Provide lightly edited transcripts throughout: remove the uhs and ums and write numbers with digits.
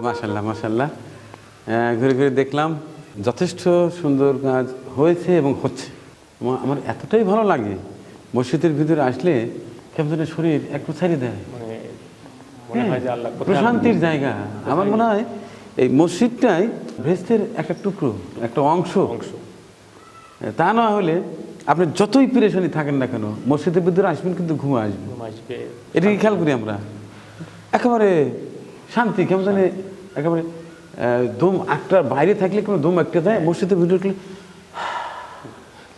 মাশাআল্লাহ মাশাআল্লাহ। ঘুরে ঘুরে দেখলাম যথেষ্ট সুন্দর কাজ হয়েছে এবং হচ্ছে। আমার এতটাই ভালো লাগে, মসজিদের ভিতরে আসলে কেমন যেন শরীর একটু ছাড়ি দেয়, প্রশান্তির জায়গা। আমার মনে হয় এই মসজিদটাই ভেস্তের একটা টুকরো, একটা অংশ। তা না হলে আপনি যতই পেরেশানি থাকেন না কেন, মসজিদের ভিতরে আসবেন কিন্তু ঘুম আসবে। এটা কি খেয়াল করি আমরা? একেবারে শান্তি, কেমন জানি একেবারে দম একটা বাইরে থাকলে কোনো দম একটা যায়, মসজিদের ভিতরে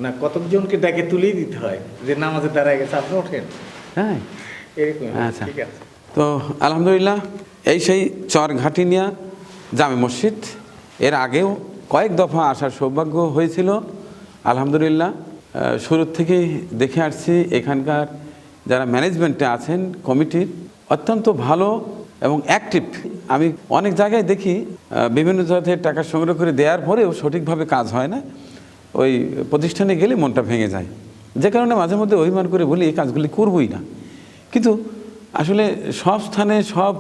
না কতজনকে ডাকে তুলেই দিতে হয় যে নামাজে দাঁড়ায় গেছে, আপনি ওঠেন। হ্যাঁ, এরকম। আচ্ছা, ঠিক আছে। তো আলহামদুলিল্লাহ এই সেই চরঘাটিনিয়া জামে মসজিদ। এর আগেও কয়েক দফা আসার সৌভাগ্য হয়েছিল আলহামদুলিল্লাহ। শুরু থেকেই দেখে আসছি এখানকার যারা ম্যানেজমেন্টে আছেন, কমিটির অত্যন্ত ভালো এবং অ্যাক্টিভ। আমি অনেক জায়গায় দেখি বিভিন্ন জায়গায় টাকা সংগ্রহ করে দেওয়ার পরেও সঠিকভাবে কাজ হয় না, ওই প্রতিষ্ঠানে গেলে মনটা ভেঙে যায়, যে কারণে মাঝে মধ্যে অভিমান করে বলি এই কাজগুলি করবই না। কিন্তু আসলে সব স্থানে সব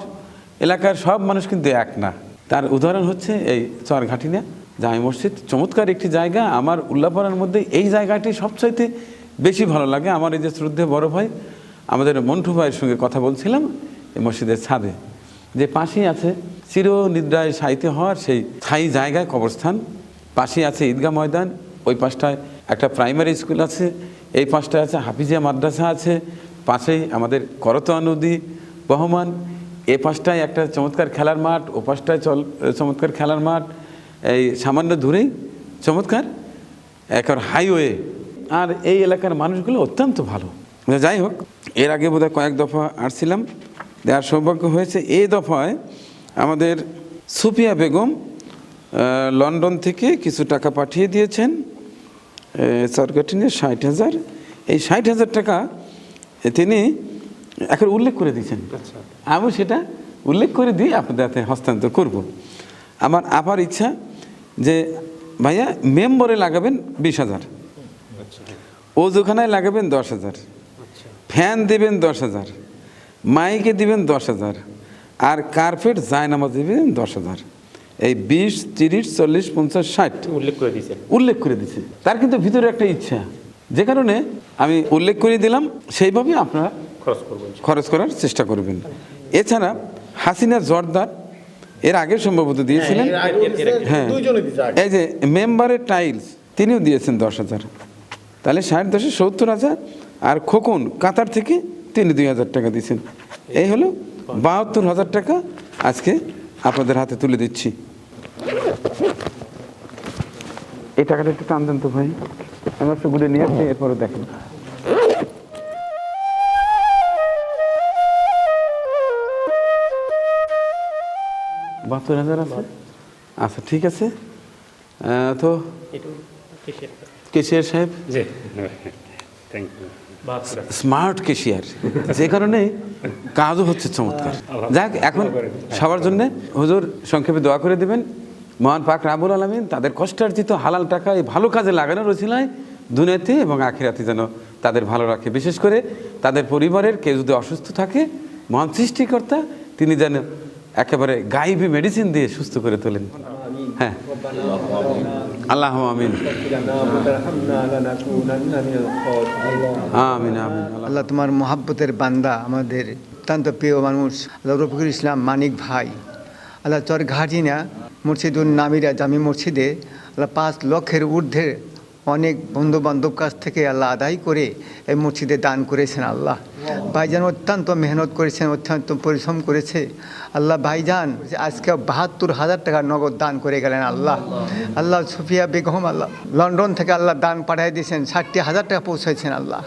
এলাকার সব মানুষ কিন্তু এক না। তার উদাহরণ হচ্ছে এই চরঘাটিনিয়া জামে মসজিদ, চমৎকার একটি জায়গা। আমার উল্লাপাড়ার মধ্যে এই জায়গাটি সবচাইতে বেশি ভালো লাগে। আমার এই যে শ্রদ্ধেয় বড় ভাই, আমাদের মন্টু ভাইয়ের সঙ্গে কথা বলছিলাম এই মসজিদের ছাদে, যে পাশেই আছে চিরনিদ্রায় শায়িত হওয়ার সেই স্থায়ী জায়গায় কবরস্থান, পাশেই আছে ঈদগাহ ময়দান, ওই পাশটায় একটা প্রাইমারি স্কুল আছে, এই পাশটায় আছে হাফিজিয়া মাদ্রাসা আছে, পাশেই আমাদের করতোয়া নদী বহমান, এ পাশটায় একটা চমৎকার খেলার মাঠ, ও পাশটায় চমৎকার খেলার মাঠ, এই সামান্য দূরেই চমৎকার একটা হাইওয়ে। আর এই এলাকার মানুষগুলো অত্যন্ত ভালো। যাই হোক, এর আগে বোধহয় কয়েক দফা আসছিলাম, দেওয়ার সৌভাগ্য হয়েছে। এই দফায় আমাদের সুফিয়া বেগম লন্ডন থেকে কিছু টাকা পাঠিয়ে দিয়েছেন চরঘাটিনিয়া 60,000। এই 60,000 টাকা তিনি এখন উল্লেখ করে দিয়েছেন। আমি সেটা উল্লেখ করে দিয়ে আপনাদের হাতে হস্তান্তর করব। আমার আবার ইচ্ছা যে ভাইয়া মেম্বরে লাগাবেন 20,000, ওজুখানায় লাগাবেন 10,000, ফ্যান দেবেন 10,000, মাইকে দিবেন 10,000, আর কার্পেট জায়নামাজ দিবেন 10,000। এই 20, 30, 40, 50, 60 উল্লেখ করে দিছে। তার কিন্তু ভিতরে একটা ইচ্ছা, যে কারণে আমি উল্লেখ করে দিলাম, সেইভাবে আপনারা খরচ করার চেষ্টা করবেন। এছাড়া হাসিনা জর্দার এর আগে সম্ভবত দিয়েছিলেন, হ্যাঁ, এই যে মেম্বারের টাইলস তিনিও দিয়েছেন 10,000, তাহলে 60, 10, 70,000। আর খোকন কাতার থেকে তিনি 2,000 টাকা দিয়েছেন। এই হলো 72,000 টাকা আজকে আপনাদের হাতে তুলে দিচ্ছি। এই টাকাটা একটু টান দেন তো ভাই, আমি একটু ঘুরে নিয়ে আসছি, এরপরে দেখেন। 72,000 আছে। আচ্ছা, ঠিক আছে। তো কেশিয়ার সাহেব, স্মার্ট কেশিয়ার, যে কারণে কাজও হচ্ছে চমৎকার। যাক, এখন সবার জন্য হুজুর সংক্ষেপে দোয়া করে দেবেন, মহান পাক রাব্বুল আলামিন তাদের কষ্টার্জিত হালাল টাকা এই ভালো কাজে লাগানোর ওসিলায় দুনিয়াতে এবং আখিরাতে যেন তাদের ভালো রাখে। বিশেষ করে তাদের পরিবারের কেউ যদি অসুস্থ থাকে, মহান সৃষ্টিকর্তা তিনি যেন একেবারে গাইবি মেডিসিন দিয়ে সুস্থ করে তোলেন। হ্যাঁ, আল্লাহ আমিন আমিন আমিন। আল্লাহ তোমার মহাব্বতের বান্দা, আমাদের অত্যন্ত প্রিয় মানুষ আল্লাহ রফিকুল ইসলাম মানিক ভাই, আল্লাহ চরঘাটিনিয়া মুর্শিদুল নামিরা জামি মসজিদে আল্লাহ 5 লক্ষের ঊর্ধ্বে অনেক বন্ধু বান্ধব কাছ থেকে আল্লাহ আদায় করে এই মসজিদে দান করেছেন। আল্লাহ ভাইজান অত্যন্ত মেহনত করেছেন, অত্যন্ত পরিশ্রম করেছে। আল্লাহ ভাইজান আজকে 72,000 টাকা নগদ দান করে গেলেন। আল্লাহ আল্লাহ সুফিয়া বেগম আল্লাহ লন্ডন থেকে আল্লাহ দান পাঠিয়ে দিয়েছেন, 60,000 টাকা পৌঁছেছেন। আল্লাহ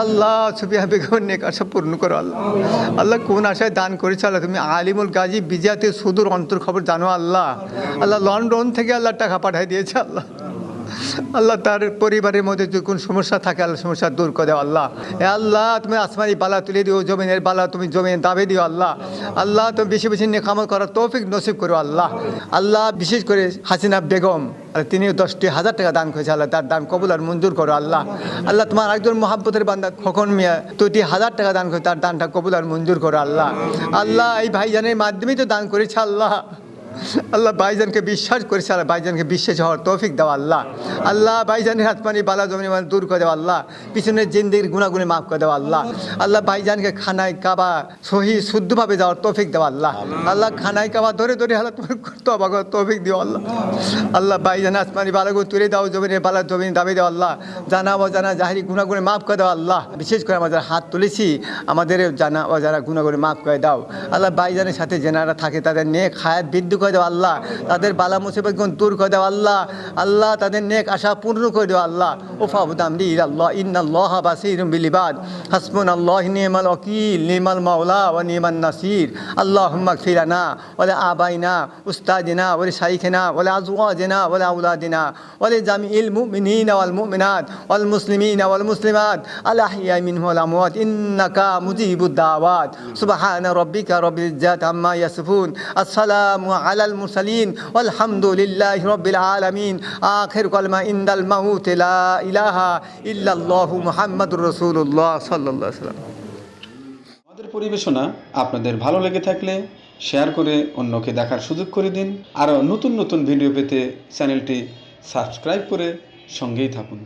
আল্লাহ সুফিয়া বেগমের নেক আশা পূর্ণ করো। আল্লাহ আল্লাহ কোন আশায় দান করেছো আল্লাহ, তুমি আলিমুল গাজী বিজাতে সুদূর অন্তর খবর জানো। আল্লাহ আল্লাহ লন্ডন থেকে আল্লাহ টাকা পাঠিয়ে দিয়েছে। আল্লাহ আল্লাহ তার পরিবারের মধ্যে যদি কোনো সমস্যা থাকে আল্লাহ সমস্যা দূর করে দাও। আল্লাহ আল্লাহ তুমি আসমানি বালা তুলে দিও, জমিনের বালা তুমি জমিনে দাবে দিও। আল্লাহ আল্লাহ তুমি বেশি বেশি নেকামত করার তৌফিক নসিব করো। আল্লাহ আল্লাহ বিশেষ করে হাসিনা বেগম তিনিও 10,000 টাকা দান করেছে। আল্লাহ তার দান কবুল আর মঞ্জুর করো। আল্লাহ আল্লাহ তোমার একজন মহাব্বতের বান্দা খোকন মিয়া 2,000 টাকা দান করে, তার দানটা কবুল আর মঞ্জুর করো। আল্লাহ আল্লাহ এই ভাইজানের মাধ্যমেই তো দান করেছে। আল্লাহ আল্লাহ ভাইজানকে বিশ্বাস করেছে, আল্লাহ ভাইজানকে বিশ্বাস হওয়ার তৌফিক দাও আল্লাহ। আল্লাহ ভাইজানের হাতমানি বালা জমিনি মানে দূর করে দাও আল্লাহ, পিছনের জিন্দিগির গুণাগুণি মাফ করে দাও আল্লাহ। আল্লাহ ভাইজানকে খানায় কাবা সহি শুদ্ধভাবে যাওয়ার তৌফিক দাও আল্লাহ। আল্লাহ খানায় কাবা ধরে ধরে আল্লাহ তোমার তওবা করার তৌফিক দিও আল্লাহ। আল্লাহ ভাইজান আসমানি বালাগো তুলে দাও, জমিনে বালা জমিনে দাবি দাও আল্লাহ। জানা অজানা জাহিরি গুণাগুণি মাফ করে দাও আল্লাহ। বিশেষ করে আমাদের হাত তুলেছি, আমাদের জানা অজানা গুণাগুণি মাফ করে দাও আল্লাহ। ভাইজানের সাথে যেনারা থাকে তাদের নেক হায়াত বৃদ্ধি করে দাও আল্লাহ, তাদের বালা মুসিবতগুলো দূর করে দাও আল্লাহ। আল্লাহ তাদের নেক আশা পূর্ণ করে দাও আল্লাহ। ওফাবুদ আমরি ইলাল্লাহ ইন্নাল্লাহ বাসীরুম বিল ইবাদ হাসবুনাল্লাহু নি'মাল ওয়াকিল নি'মাল মাওলা ওয়া নি'মান নাসির। আল্লাহুম্মা ইগফির লানা ওয়া লি আবাইনা উস্তাদিনা ওয়া লি শাইখিনা ওয়া লি আজওয়াজিনা ওয়া লি আওলাদিনা ওয়া লি জামিইল মুমিনিনা ওয়াল মুমিনাত ওয়াল মুসলিমিনা ওয়াল মুসলিমাত আল আহইয়া মিনহুম ওয়াল আমওয়াত ইন্নাকা মুজিবুদ দাওয়াত। সুবহানা রাব্বিকা রাব্বিল ইজ্জাতি আম্মা ইয়াসিফুন, আসসালামু আলাল মুরসালিন ওয়ালহামদুলিল্লাহি রাব্বিল আলামিন। আখির কালমা ইনদাল মাউত লা ইলাহা ইল্লাল্লাহু মুহাম্মাদুর রাসূলুল্লাহ সাল্লাল্লাহু আলাইহি ওয়াসাল্লাম। আমাদের পরিবেশনা আপনাদের ভালো লেগে থাকলে শেয়ার করে অন্যকে দেখার সুযোগ করে দিন। আরও নতুন নতুন ভিডিও পেতে চ্যানেলটি সাবস্ক্রাইব করে সঙ্গেই থাকুন।